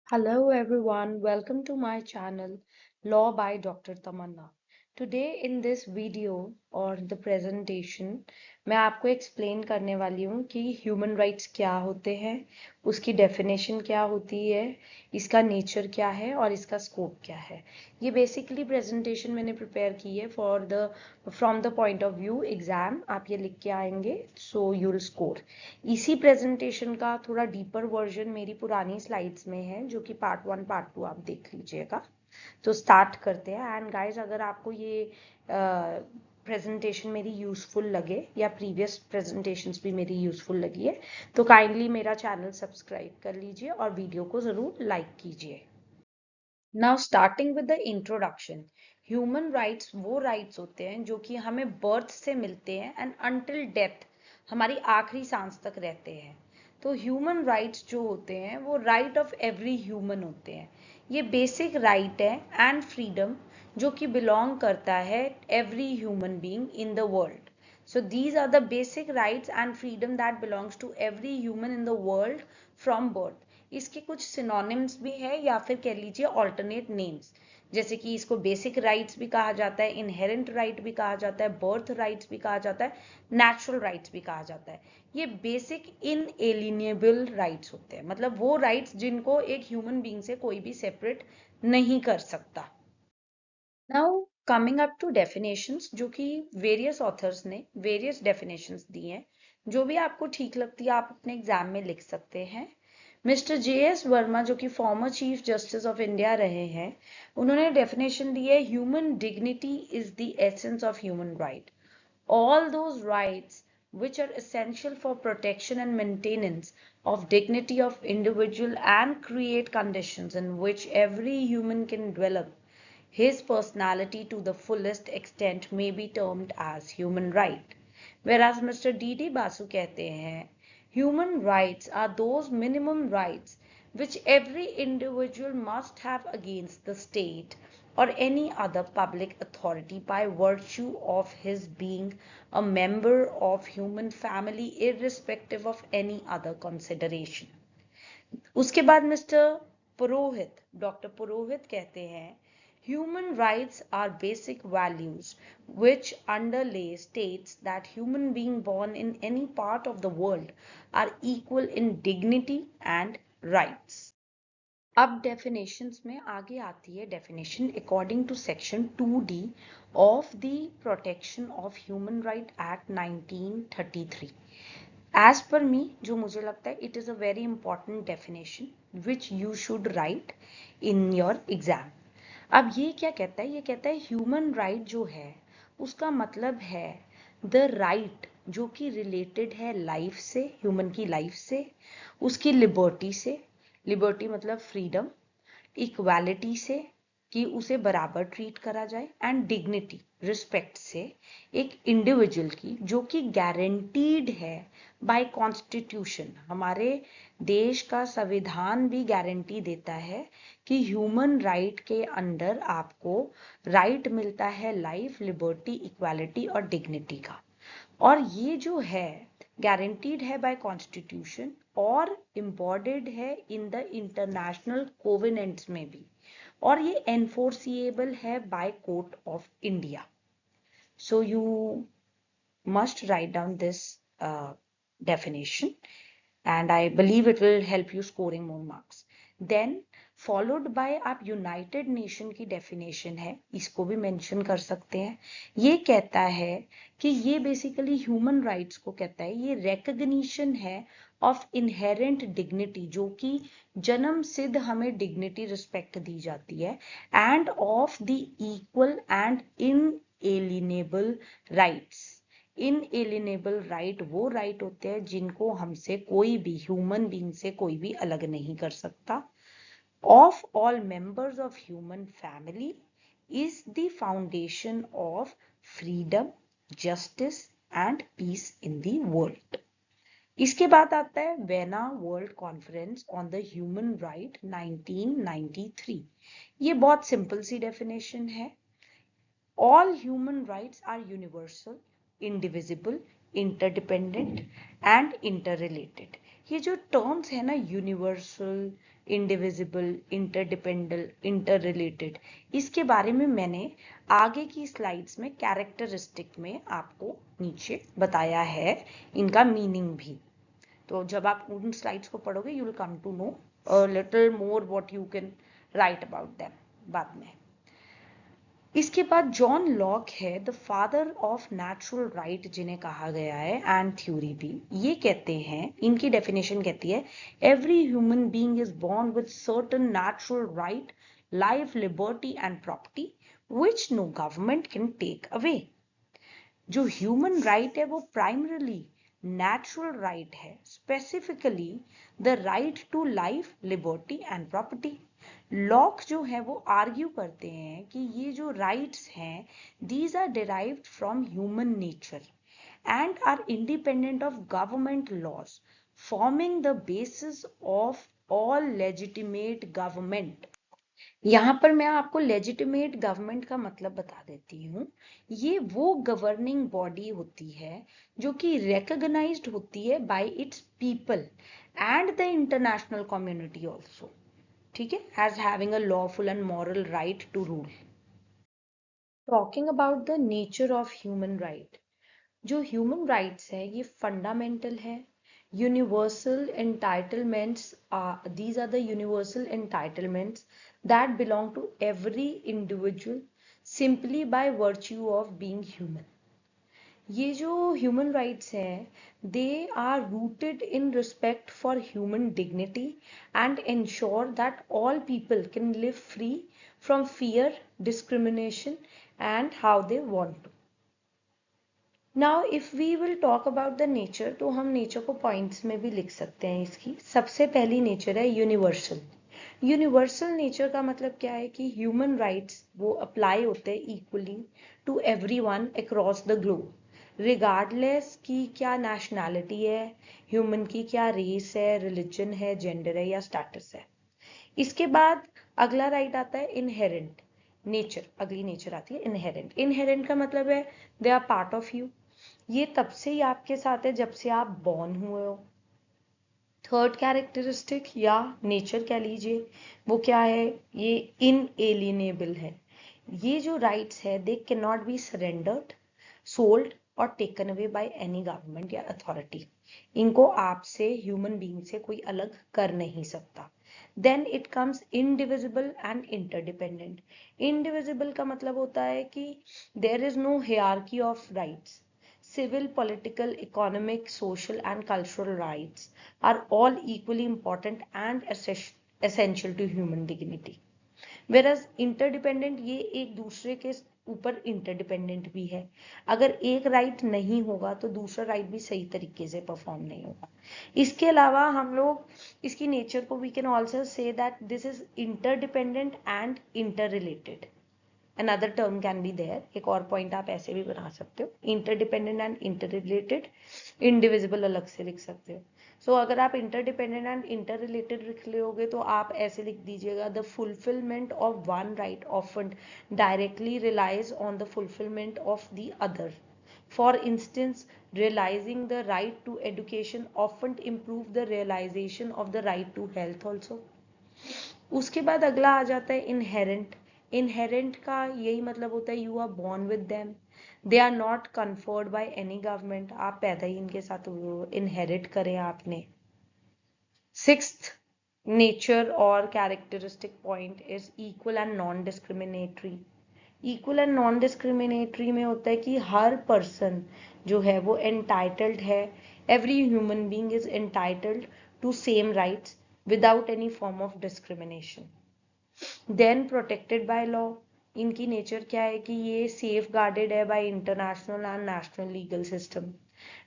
Hello everyone, welcome to my channel Law by Dr. Tamanna. Today in this video or the presentation मैं आपको explain करने वाली हूँ कि human rights क्या होते हैं, उसकी definition क्या होती है, इसका nature क्या है और इसका scope क्या है. ये basically presentation मैंने prepare की है from the point of view exam. आप ये लिख के आएंगे so you'll score. इसी प्रेजेंटेशन का थोड़ा डीपर वर्जन मेरी पुरानी स्लाइड्स में है जो कि पार्ट 1 पार्ट 2 आप देख लीजिएगा. तो स्टार्ट करते हैं. एंड गाइस, अगर आपको ये प्रेजेंटेशन मेरी यूजफुल लगे या प्रीवियस प्रेजेंटेशंस भी मेरी यूजफुल लगी है तो काइंडली मेरा चैनल सब्सक्राइब कर लीजिए और वीडियो को जरूर लाइक कीजिए. Now starting with the introduction. Human rights वो राइट्स होते हैं जो कि हमें बर्थ से मिलते हैं एंड अनटिल डेथ हमारी आखिरी सांस तक रहते हैं. तो ह्यूमन राइट्स जो होते हैं वो राइट ऑफ एवरी ह्यूमन होते हैं. ये बेसिक राइट है एंड फ्रीडम जो कि बिलोंग करता है every human being in the world. So these are the basic rights and freedom that belongs to every human in the world from birth. इसके कुछ सिनोनिम्स भी है या फिर कह लीजिए ऑल्टरनेट नेम्स, जैसे कि इसको बेसिक राइट्स भी कहा जाता है, इनहेरेंट राइट भी कहा जाता है, बर्थ राइट्स भी कहा जाता है, नेचुरल राइट्स भी कहा जाता है. ये बेसिक इनएलिनेबल राइट्स होते हैं, मतलब वो राइट्स जिनको एक ह्यूमन बीइंग से कोई भी सेपरेट नहीं कर सकता. Now coming up to definitions, जो कि वेरियस ऑथर्स ने वेरियस डेफिनेशंस दी हैं. जो भी आपको ठीक लगती है आप अपने एग्जाम में लिख सकते हैं. Mister JS. वर्मा जो कि former chief justice of India रहे हैं, उन्होंने डेफिनेशन दी है human dignity is the essence of human right. All those rights which are essential for protection and maintenance of dignity of individual and create conditions in which every human can develop his personality to the fullest extent may be termed as human right. Whereas Mr. D.D. Basu कहते हैं, human rights are those minimum rights which every individual must have against the state or any other public authority by virtue of his being a member of human family irrespective of any other consideration. उसके बाद doctor पुरोहित कहते हैं, human rights are basic values which underlay states that human being born in any part of the world are equal in dignity and rights. अब definitions में आगे आती है definition according to section 2D of the protection of human right act 1933. As per me, जो मुझे लगता है it is a very important definition which you should write in your exam. अब ये क्या कहता है? ये कहता है ह्यूमन राइट जो है उसका मतलब है द राइट जो कि रिलेटेड है लाइफ से, ह्यूमन की लाइफ से, उसकी लिबर्टी से, लिबर्टी मतलब फ्रीडम, इक्वालिटी से कि उसे बराबर ट्रीट करा जाए, एंड डिग्निटी रिस्पेक्ट से एक इंडिविजुअल की जो कि गारंटीड है बाय कॉन्स्टिट्यूशन. हमारे देश का संविधान भी गारंटी देता है कि ह्यूमन राइट के अंडर आपको राइट मिलता है लाइफ, लिबर्टी, इक्वालिटी और डिग्निटी का. और ये जो है गारंटीड है बाय कॉन्स्टिट्यूशन और इम्बॉर्डेड है इन द इंटरनेशनल कोवेनेंट्स में भी, और ये एनफोर्सिएबल है by court of India. So you must write down this definition and I believe it will help you scoring more marks. Then followed by आप United nation की definition है, इसको भी मेंशन कर सकते हैं. ये कहता है कि ये बेसिकली ह्यूमन राइट्स को कहता है, ये रिकग्निशन है ऑफ इनहेरेंट डिग्निटी जो कि जन्म सिद्ध हमें डिग्निटी रिस्पेक्ट दी जाती है, and of the equal and inalienable rights. Inalienable right वो राइट होते हैं जिनको हमसे कोई भी ह्यूमन बीइंग से कोई भी अलग नहीं कर सकता. Of all members of human family is the foundation of freedom, justice and peace in the world. इसके बाद आता है vena world conference on the human right 1993. ये बहुत सिंपल सी डेफिनेशन है. All human rights are universal, indivisible, interdependent and interrelated. ये जो terms है ना, यूनिवर्सल, इंडिविजिबल, इंटरडिपेंडेंट, इंटररिलेटेड। इसके बारे में मैंने आगे की स्लाइड्स में कैरेक्टरिस्टिक में आपको नीचे बताया है, इनका मीनिंग भी। तो जब आप उन स्लाइड्स को पढ़ोगे you will come to know a little more what you can write about them बाद में। इसके बाद जॉन लॉक है the father of natural right जिन्हें कहा गया है, एंड थ्योरी भी। ये कहते हैं, इनकी डेफिनेशन कहती है, every human being is born with certain natural right, life, liberty and property which no government can take away. जो ह्यूमन राइट है वो प्राइमरली नेचुरल राइट है, specifically the right to life, liberty and property. Locke जो है वो argue करते हैं कि ये जो राइट्स हैं these are derived from human nature and are independent of government laws, forming the basis of all legitimate government. यहाँ पर मैं आपको लेजिटिमेट गवर्नमेंट का मतलब बता देती हूँ। ये वो गवर्निंग बॉडी होती है जो कि रिकॉग्नाइज्ड होती है by its people and the international community also, ठीक है, as having a lawful and moral right to rule. Talking about the nature of human right, जो ह्यूमन राइट्स है ये फंडामेंटल है, universal entitlements, these are the universal entitlements that belong to every individual simply by virtue of being human. ये जो human rights हैं they are rooted in respect for human dignity and ensure that all people can live free from fear, discrimination and how they want to. Now if we will talk about the nature, तो हम nature को points में भी लिख सकते हैं इसकी। सबसे पहली नेचर है यूनिवर्सल। यूनिवर्सल नेचर का मतलब क्या है कि ह्यूमन राइट्स वो अप्लाई होते हैं equally to everyone across the globe, regardless की क्या नेशनैलिटी है, ह्यूमन की क्या रेस है, रिलीजन है, जेंडर है या स्टेटस है। इसके बाद अगला राइट आता है इनहेरेंट नेचर। अगली नेचर आती है इनहेरेंट। इनहेरेंट का मतलब है they are part of you, ये तब से ही आपके साथ है जब से आप बॉर्न हुए हो। थर्ड कैरेक्टरिस्टिक या नेचर कह लीजिए, वो क्या है, ये इनएलिएनेबल है। ये जो राइट्स है they can not be surrendered, sold और taken away by any government या अथॉरिटी। इनको आपसे, ह्यूमन बीइंग से कोई अलग कर नहीं सकता। Then it comes indivisible and interdependent. Indivisible का मतलब होता है कि there is no hierarchy of rights, civil, political, economic, social and cultural rights are all equally important and essential to human dignity. Whereas interdependent, ये एक दूसरे के ऊपर इंटरडिपेंडेंट भी है। अगर एक राइट नहीं होगा तो दूसरा राइट भी सही तरीके से परफॉर्म नहीं होगा। इसके अलावा हम लोग इसकी नेचर को we can also say that this is interdependent and inter another term can be there, एक और पॉइंट आप ऐसे भी बना सकते हो, इंटरडिपेंडेंट एंड इंटररिलेटेड, इंडिविजिबल अलग से लिख सकते हो। सो अगर आप इंटरडिपेंडेंट एंड इंटररिलेटेड लिख लोगे तो आप ऐसे लिख दीजिएगा, the fulfilment of one right often directly relies on the fulfilment of the other. For instance, realizing the right to education often improve the realization of the right to health also. उसके बाद अगला आ जाता है inherent. Inherent का यही मतलब होता है you are born with them, they are not conferred by any government, आप पैदा ही इनके साथ इनहेरिट करें आपने। सिक्स्थ नेचर और characteristic point is equal and non discriminatory. Equal and non discriminatory में होता है कि हर पर्सन जो है वो एंटाइटल्ड है, every human being is entitled to same rights without any form of discrimination. Then protected by law, इनकी नेचर क्या है कि ये सेफ गार्डेड है by international and national legal system.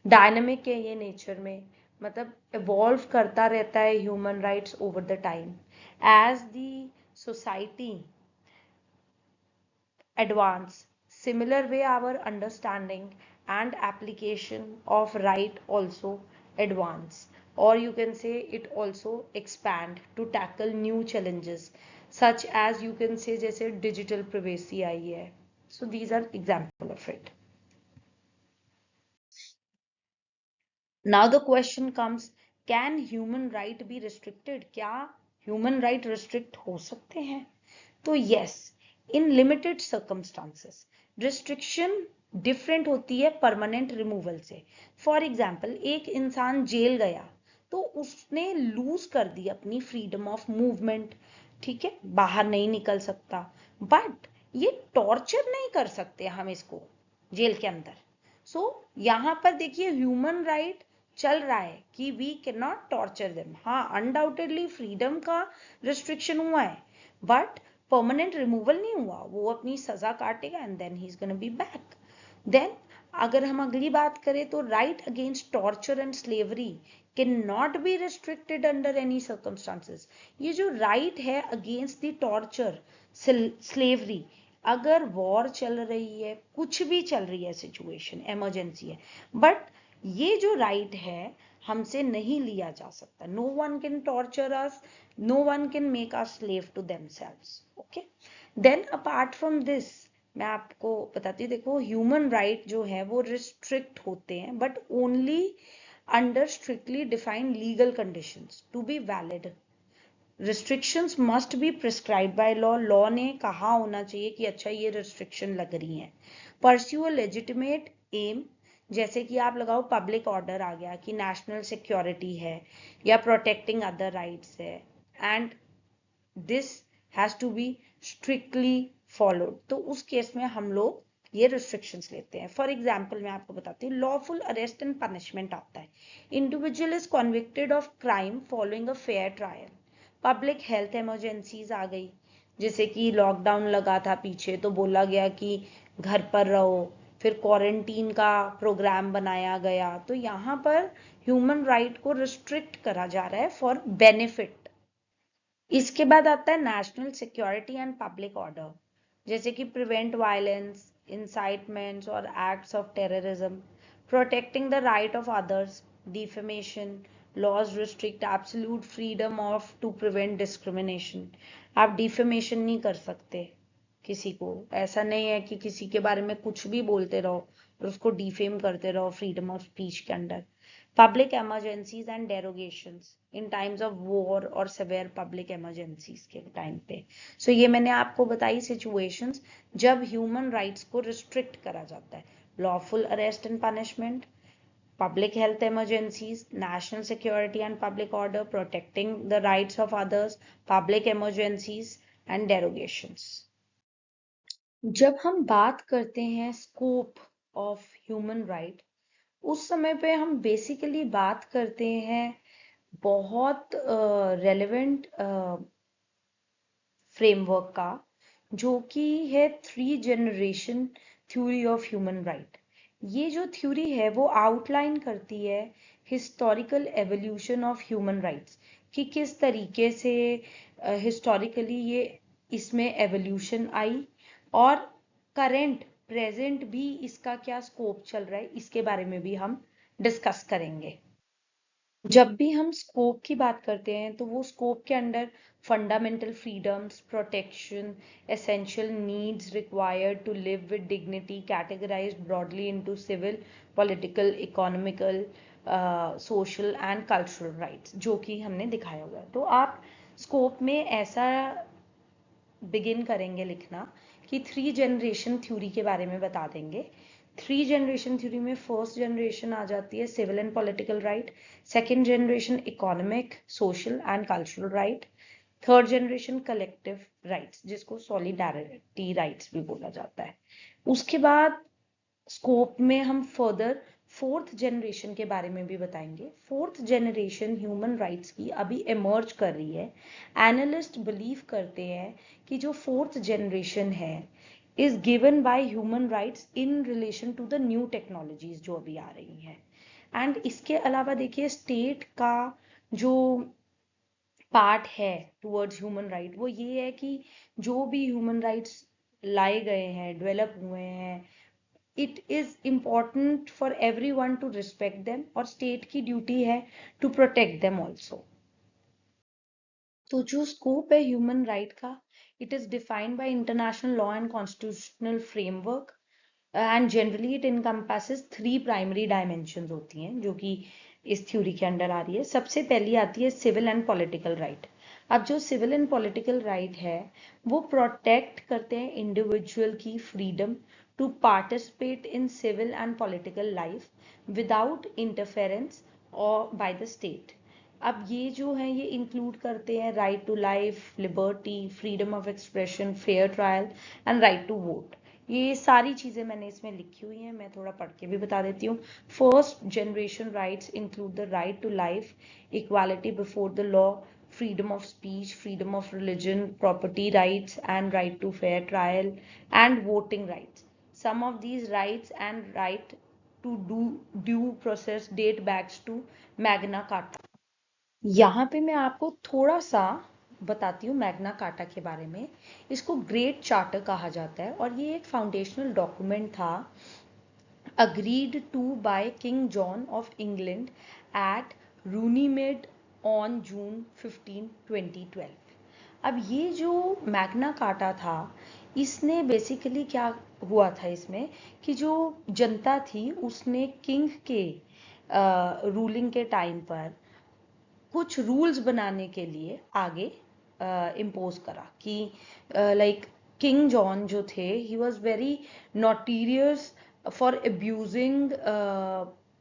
Dynamic है ये नेचर में, मतलब इवॉल्व करता रहता है human rights over the time as the society advance. Similar way our understanding and application of right also advance, or you can say it also expand to tackle new challenges such as you can say जैसे digital privacy आई है. So these are example of it. Now the question comes, can human right be restricted? क्या human right restrict हो सकते हैं? तो yes, in limited circumstances restriction different होती है permanent removal से। फॉर एग्जाम्पल, एक इंसान जेल गया तो उसने लूज कर दी अपनी फ्रीडम ऑफ मूवमेंट, ठीक है, बाहर नहीं निकल सकता, बट ये टॉर्चर नहीं कर सकते हम इसको जेल के अंदर। सो यहाँ पर देखिए ह्यूमन राइट चल रहा है कि we can not torture them. हाँ, अनडाउटेडली फ्रीडम का रिस्ट्रिक्शन हुआ है, बट परमानेंट रिमूवल नहीं हुआ। वो अपनी सजा काटेगा and then he is gonna be back. Then अगर हम अगली बात करें तो right against torture and slavery can not be restricted under any circumstances. ये जो राइट है अगेंस्ट द टॉर्चर, स्लेवरी, अगर वॉर चल रही है, कुछ भी चल रही है, सिचुएशन इमरजेंसी है, बट ये जो राइट है हमसे नहीं लिया जा सकता। No one can torture us, no one can make us slave to themselves. Okay, then apart from this मैं आपको बताती हूँ, देखो ह्यूमन राइट जो है वो रिस्ट्रिक्ट होते हैं but only under strictly defined legal conditions to be valid. Restrictions must be prescribe by law. Law ने कहा होना चाहिए कि अच्छा ये रिस्ट्रिक्शन लग रही हैं। परस्यू अ लेजिटिमेट एम, जैसे कि आप लगाओ पब्लिक ऑर्डर आ गया कि नेशनल सिक्योरिटी है या प्रोटेक्टिंग अदर राइट्स है, and this has to be strictly followed. तो उस केस में हम लोग ये रिस्ट्रिक्शंस लेते हैं। फॉर एग्जाम्पल मैं आपको बताती हूँ, लॉफुल अरेस्ट एंड पनिशमेंट आता है। Individual is convicted of crime following a fair trial. Public health emergencies आ गई, जैसे कि लॉकडाउन लगा था पीछे तो बोला गया कि घर पर रहो, फिर क्वारंटीन का प्रोग्राम बनाया गया, तो यहाँ पर ह्यूमन राइट को रिस्ट्रिक्ट करा जा रहा है फॉर बेनिफिट। इसके बाद आता है national security and public order, जैसे कि प्रिवेंट वायलेंस, इंसाइटमेंट्स और acts of terrorism, protecting the right of others, defamation, laws restrict absolute freedom of to prevent discrimination. आप डिफेमेशन नहीं कर सकते किसी को, ऐसा नहीं है कि किसी के बारे में कुछ भी बोलते रहो और उसको डिफेम करते रहो फ्रीडम ऑफ स्पीच के under. public emergencies and derogations in times of war और severe public emergencies के टाइम पे। सो ये मैंने आपको बताई सिचुएशंस जब ह्यूमन राइट्स को रिस्ट्रिक्ट करा जाता है। Lawful arrest and punishment, public health emergencies, national security and public order, protecting the rights of others, public emergencies and derogations। जब हम बात करते हैं स्कोप ऑफ ह्यूमन राइट, उस समय पे हम बेसिकली बात करते हैं बहुत रेलेवेंट फ्रेमवर्क का, जो कि है three generation theory of human right. ये जो थ्योरी है वो आउटलाइन करती है historical evolution of Human rights, कि किस तरीके से हिस्टोरिकली ये इसमें एवोल्यूशन आई, और करेंट प्रेजेंट भी इसका क्या स्कोप चल रहा है इसके बारे में भी हम डिस्कस करेंगे। जब भी हम स्कोप की बात करते हैं तो वो स्कोप के under fundamental freedoms, protection, essential needs required to live with dignity, categorized broadly into civil, political, economical, social and cultural rights, जो कि हमने दिखाया हुआ है। तो आप स्कोप में ऐसा बिगिन करेंगे लिखना कि थ्री जनरेशन थ्योरी के बारे में बता देंगे। थ्री जनरेशन थ्योरी में फर्स्ट जनरेशन आ जाती है civil and political right, second generation economic, social and cultural right, third generation collective rights जिसको सॉलिडारिटी राइट्स भी बोला जाता है। उसके बाद स्कोप में हम फर्दर फोर्थ जनरेशन के बारे में भी बताएंगे। फोर्थ जनरेशन ह्यूमन राइट्स की अभी इमर्ज कर रही है। एनालिस्ट बिलीव करते हैं कि जो फोर्थ जनरेशन है is given by human rights in relation to the new technologies जो अभी आ रही हैं। एंड इसके अलावा देखिए स्टेट का जो पार्ट है टुवर्ड्स ह्यूमन राइट वो ये है कि जो भी ह्यूमन राइट्स लाए गए हैं, डेवलप हुए हैं, it is important for everyone to respect them, और स्टेट की ड्यूटी है टू प्रोटेक्ट them also। तो जो स्कोप है ह्यूमन राइट का, it is defined by international law and constitutional framework, and generally it encompasses three primary dimensions होती हैं जो कि इस थ्योरी के अंडर आ रही है। सबसे पहली आती है सिविल एंड पॉलिटिकल राइट। अब जो सिविल एंड पॉलिटिकल राइट है वो प्रोटेक्ट करते हैं इंडिविजुअल की freedom to participate in civil and political life without interference और बाय द स्टेट। अब ये जो है ये इंक्लूड करते हैं right to life, liberty, freedom of expression, fair trial and right to vote. ये सारी चीजें मैंने इसमें लिखी हुई हैं, मैं थोड़ा पढ़ के भी बता देती हूँ। First generation rights include the right to life, equality before the law, freedom of speech, freedom of religion, property rights, and right to fair trial, and voting rights. Some of these rights and right to do due process date back to Magna Carta. यहाँ पे मैं आपको थोड़ा सा बताती हूँ Magna carta के बारे में। इसको ग्रेट चार्टर कहा जाता है और ये एक फाउंडेशनल डॉक्यूमेंट था agreed to by King John of England at Runnymede on June 15, 2012। अब ये जो मैग्ना कार्टा था इसने बेसिकली क्या हुआ था इसमें कि जो जनता थी उसने किंग के रूलिंग के टाइम पर कुछ रूल्स बनाने के लिए आगे इम्पोज करा कि लाइक किंग जॉन जो थे he was very notorious for abusing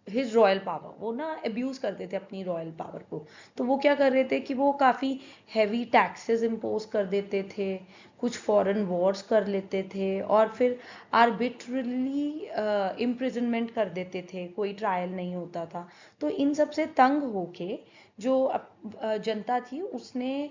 his royal power. वो ना अब्यूज करते थे अपनी रॉयल पावर को। तो वो क्या कर रहे थे कि वो काफ़ी हैवी टैक्सेस इम्पोज कर देते थे, कुछ फॉरेन वॉर्स कर लेते थे और फिर आर्बिट्रली इम्प्रिजनमेंट कर देते थे, कोई ट्रायल नहीं होता था। तो इन सब से तंग होके जो जनता थी उसने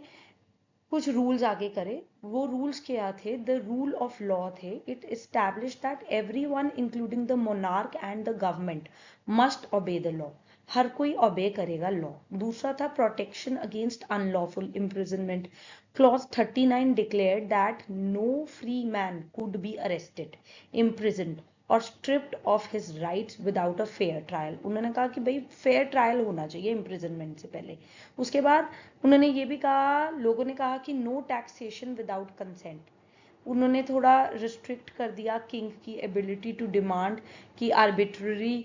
कुछ रूल्स आगे करे। वो रूल्स क्या थे? द रूल ऑफ लॉ थे। It establish that everyone including the monarch and the government must obey the law. हर कोई ओबे करेगा लॉ। दूसरा था protection against unlawful imprisonment. Clause 39 declared that no free man could be arrested, imprisoned और stripped of his rights without a fair trial. उन्होंने कहा कि भाई फेयर ट्रायल होना चाहिए इम्प्रिजनमेंट से पहले। उसके बाद उन्होंने ये भी कहा, लोगों ने कहा कि नो टैक्सेशन विदाउट कंसेंट। उन्होंने थोड़ा रिस्ट्रिक्ट कर दिया किंग की एबिलिटी टू डिमांड कि आर्बिट्ररी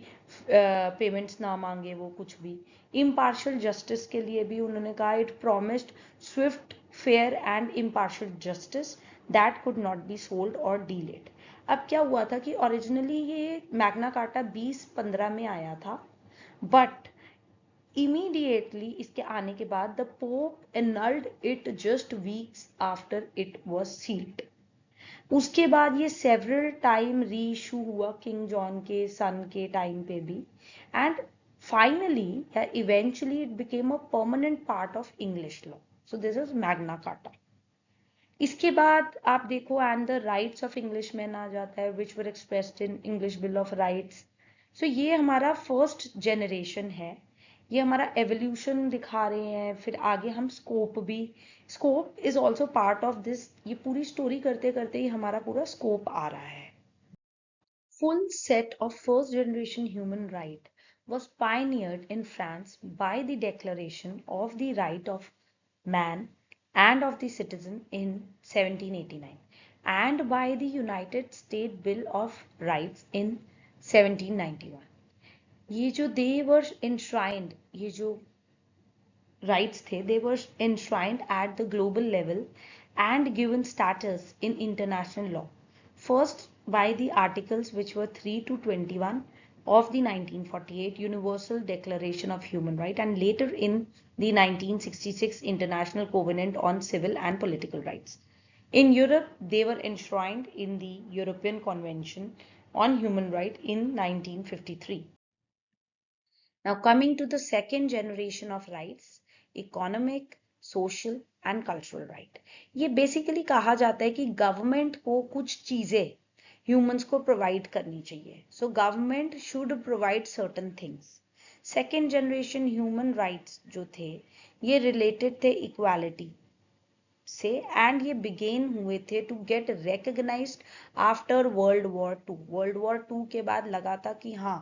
पेमेंट्स ना मांगे वो कुछ भी। इम्पार्शियल जस्टिस के लिए भी उन्होंने कहा it promised Swift, fair and impartial justice that could not be sold और डीलेड। अब क्या हुआ था कि ओरिजिनली ये मैग्ना कार्टा 2015 में आया था, बट इमीडिएटली इसके आने के बाद the pope annulled it just weeks after it was sealed. उसके बाद ये सेवरल टाइम री इशू हुआ किंग जॉन के सन के टाइम पे भी, एंड फाइनली या eventually it became a permanent part of English law. So this is Magna Carta. इसके बाद आप देखो and the rights of English man आ जाता है which were expressed in English bill of rights. So ये हमारा फर्स्ट जनरेशन है, ये हमारा एवोल्यूशन दिखा रहे हैं। फिर आगे हम स्कोप भी, scope is also part of this. ये पूरी स्टोरी करते करते ही हमारा पूरा स्कोप आ रहा है। Full set of first generation human right was pioneered in France by the Declaration of the Right of Man and of the Citizen in 1789 and by the United States Bill of Rights in 1791। ये जो they were enshrined, ये जो rights थे, they were enshrined at the global level and given status in international law. First by the articles which were 3 to 21 of the 1948 Universal Declaration of Human Rights and later in the 1966 International Covenant on Civil and Political Rights. In Europe, they were enshrined in the European Convention on Human Rights in 1953. Now coming to the second generation of rights, economic, social and cultural right. ये basically कहा जाता है कि government को कुछ चीजें humans को provide करनी चाहिए। So government should provide certain things. Second generation human rights जो थे ये रिलेटेड थे इक्वालिटी से, एंड ये बिगेन हुए थे to get recognized after world war two. World war two के बाद लगा था कि हाँ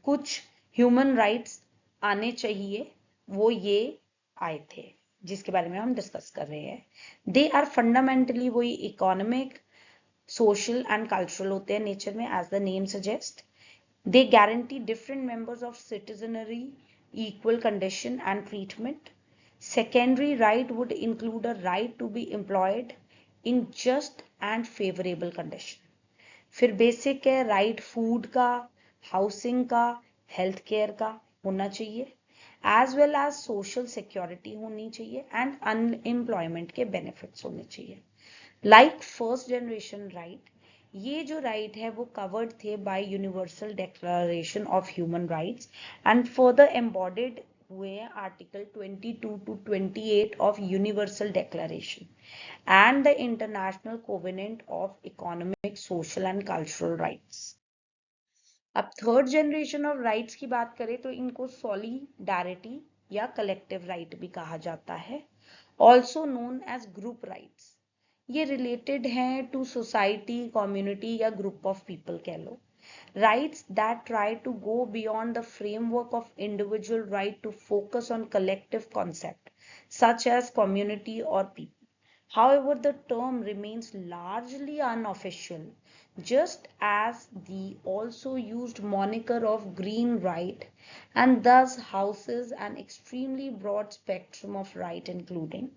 कुछ ह्यूमन राइट्स आने चाहिए, वो ये आए थे जिसके बारे में हम डिस्कस कर रहे हैं। दे आर फंडामेंटली वही इकोनॉमिक, सोशल एंड कल्चरल होते हैं नेचर में, as the name suggest. They guarantee different members of citizenry equal condition and treatment. Secondary right would include a right to be employed in just and favorable condition. फिर basic है right food का, housing का, health care का होना चाहिए, as well as social security होनी चाहिए and unemployment के बेनिफिट्स होने चाहिए। लाइक फर्स्ट जनरेशन राइट, ये जो राइट है वो कवर्ड थे bye universal Declaration of Human Rights and further embodied हुए हैं article 22 to 28 of universal declaration and the international covenant of economic, social and cultural rights. अब थर्ड जनरेशन ऑफ राइट्स की बात करें तो इनको सॉलिडारिटी या कलेक्टिव राइट भी कहा जाता है, also known age group rights. ये रिलेटेड हैं टू सोसाइटी, कम्युनिटी या ग्रुप ऑफ पीपल कह लो। Rights that try to go beyond the framework of individual right to focus on collective concept such as community or people. However, the term remains largely unofficial, just as the also used moniker of green right and thus houses an extremely broad spectrum of right including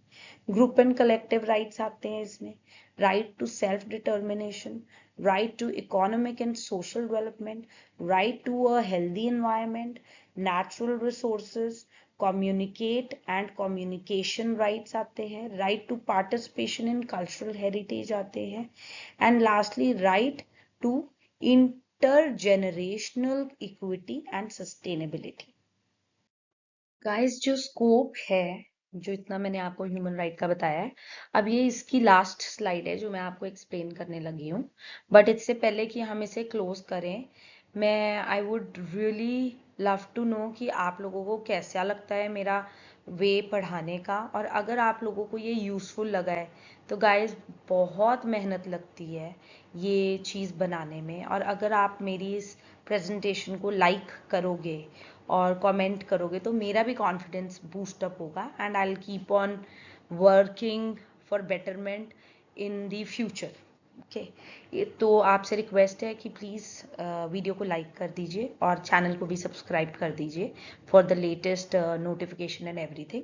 group and collective rights आते हैं इसमें, right to self determination, right to economic and social development, right to a healthy environment, natural resources, communicate and communication rights आते हैं, right to participation in cultural heritage आते हैं, and lastly right to intergenerational equity and sustainability. Guys जो scope है, जो इतना मैंने आपको ह्यूमन राइट का बताया है, अब ये इसकी लास्ट स्लाइड है जो मैं आपको एक्सप्लेन करने लगी हूँ। बट इससे पहले कि हम इसे क्लोज करें, मैं I would really love to know कि आप लोगों को कैसा लगता है मेरा वे पढ़ाने का, और अगर आप लोगों को ये यूज़फुल लगा है तो गाइस बहुत मेहनत लगती है ये चीज़ बनाने में, और अगर आप मेरी इस प्रेजेंटेशन को लाइक करोगे और कमेंट करोगे तो मेरा भी कॉन्फिडेंस बूस्ट अप होगा and I will keep on working for betterment in the future. Okay, तो आपसे रिक्वेस्ट है कि प्लीज़ वीडियो को लाइक कर दीजिए और चैनल को भी सब्सक्राइब कर दीजिए for the latest notification and everything.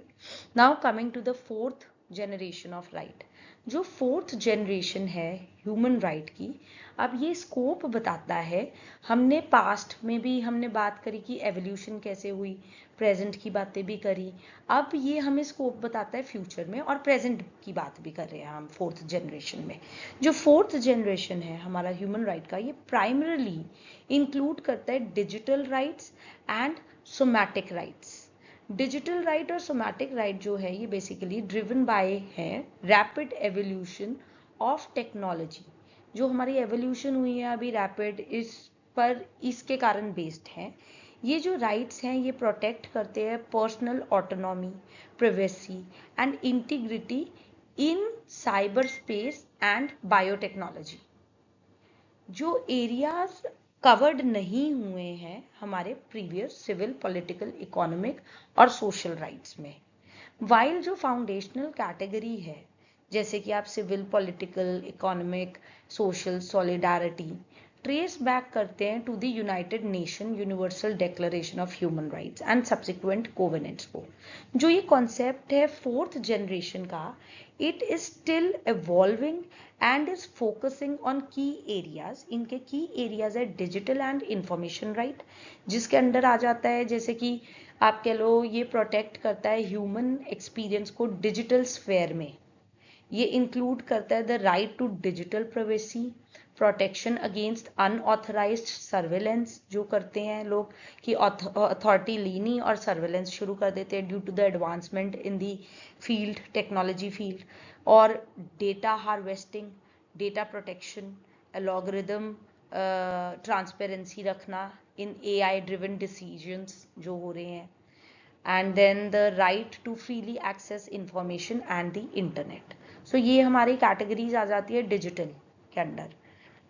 Now coming to the fourth generation of right. जो फोर्थ जनरेशन है ह्यूमन राइट की, अब ये स्कोप बताता है, हमने पास्ट में भी हमने बात करी कि एवोल्यूशन कैसे हुई, प्रेजेंट की बातें भी करी, अब ये हमें स्कोप बताता है फ्यूचर में, और प्रेजेंट की बात भी कर रहे हैं हम फोर्थ जनरेशन में। जो फोर्थ जनरेशन है हमारा ह्यूमन राइट का, ये प्राइमरली इंक्लूड करता है digital rights and somatic rights. Digital right और सोमैटिक राइट जो है ये बेसिकली ड्रिवन बाय है रैपिड एवोल्यूशन ऑफ टेक्नोलॉजी। जो हमारी एवोल्यूशन हुई है अभी रैपिड, इस पर इसके कारण बेस्ड है। ये जो राइट्स हैं ये प्रोटेक्ट करते हैं personal autonomy, privacy and integrity in cyber space and biotechnology. जो एरियाज कवर्ड नहीं हुए हैं हमारे प्रीवियस सिविल, पॉलिटिकल, इकोनॉमिक और सोशल राइट्स में। वाइल जो फाउंडेशनल कैटेगरी है जैसे कि आप civil, political, economic, social, solidarity trace back करते हैं to the United Nation Universal Declaration of Human Rights and subsequent covenants को। जो ये कॉन्सेप्ट है फोर्थ जनरेशन का, it is still evolving and is focusing on key areas। इनके की areas है डिजिटल एंड इंफॉर्मेशन राइट, जिसके अंडर आ जाता है जैसे कि आप कह लो ये प्रोटेक्ट करता है ह्यूमन एक्सपीरियंस को डिजिटल स्फेयर में। ये इंक्लूड करता है the right to digital privacy, protection against unauthorized surveillance, जो करते हैं लोग कि अथॉरिटी लीनी और सर्वेलेंस शुरू कर देते हैं due to the advancement in the field, technology field, और data harvesting, data protection, algorithm transparency रखना इन एआई ड्रिवन डिसीजंस जो हो रहे हैं, and then the right to freely access information and the internet. So ये हमारी categories आ जाती है डिजिटल के अंडर।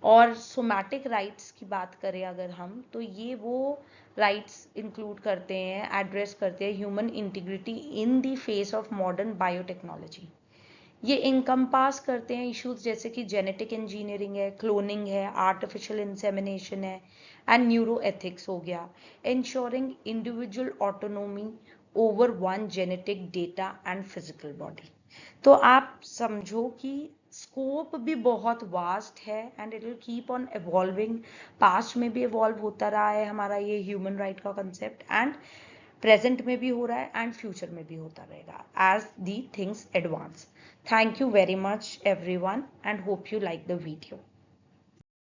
और सोमैटिक राइट्स की बात करें अगर हम, तो ये वो राइट्स इंक्लूड करते हैं, एड्रेस करते हैं human integrity in the face of modern biotechnology. ये इनकम्पास करते हैं इश्यूज जैसे कि जेनेटिक इंजीनियरिंग है, क्लोनिंग है, आर्टिफिशियल इंसेमिनेशन है, एंड न्यूरो एथिक्स हो गया, ensuring individual autonomy over one genetic data and physical body. तो आप समझो कि स्कोप भी बहुत वास्ट है and it will keep on evolving. Past में भी इवॉल्व होता रहा है हमारा ये ह्यूमन राइट का कंसेप्ट, एंड प्रेजेंट में भी हो रहा है एंड फ्यूचर में भी होता रहेगा as the things advance. Thank you very much everyone and hope you like the video.